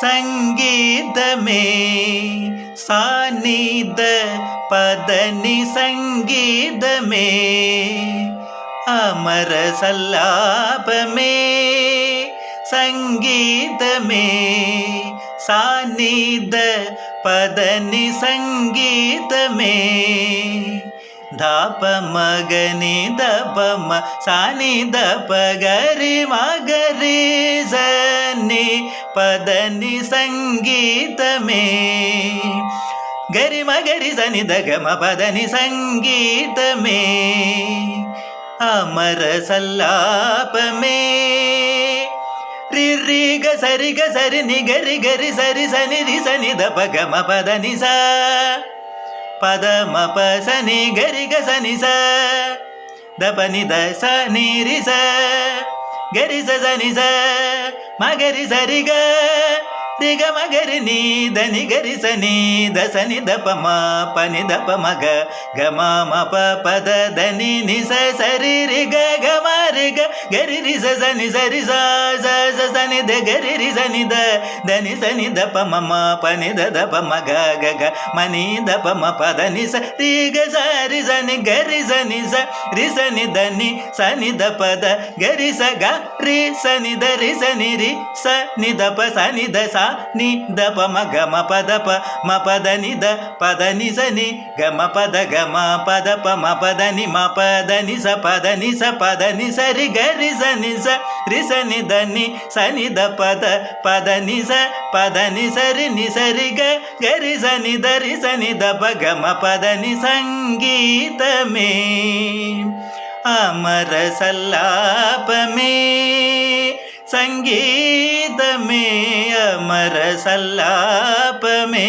సంగీతమే సానిద పదని సంగీతమే అమర సల్లాపమే సంగీతమే సానిద పదని సంగీతమే ధాప మగని దపమ సాని దప గరి మగరి సని పదని సంగీతమే గరి మగరి సని దగమ పదని సంగీతమే అమర సల్లాపమే రి గ సరి ని గరి గరి సరి సని రి సని దప గమ పదని సా పద మ ప సని గరి గ సని స దపని ద స ని రి స గరి స సని స మగరి సరి గ రి గ మగరి ని దని గరి సని ద సని దప మ పని దప మగ గ మ మ ప పద దని ని స సరి రి గ గ మ రి గ గరి రి స సని సరి స స స సని ద గరి రి సని ద దని సని దప మ మ పని ద దప మ గ గ గ మని దప మ పద ని స రి గ స రి సని గరి సని స రి సని దని సని ద పద గరి స గ రి సని ద రి సని రి స ని దప సని ద స ని దప మ గ మ పద ప మ పద ని ద పద ని స ని గ మ పద గ మ పద ప మ పద ని మ పద ని స పద ని స పద ని స రి గ రి స ని స రి స ని ద ని స ని ద పద పద ని స పద ని స రి ని స రి గ గ రి స ని ద రి స ని ద ప గ మ పద ని సంగీతమే అమర సల్లాపమే సంగీతమే అమర సల్లాపమే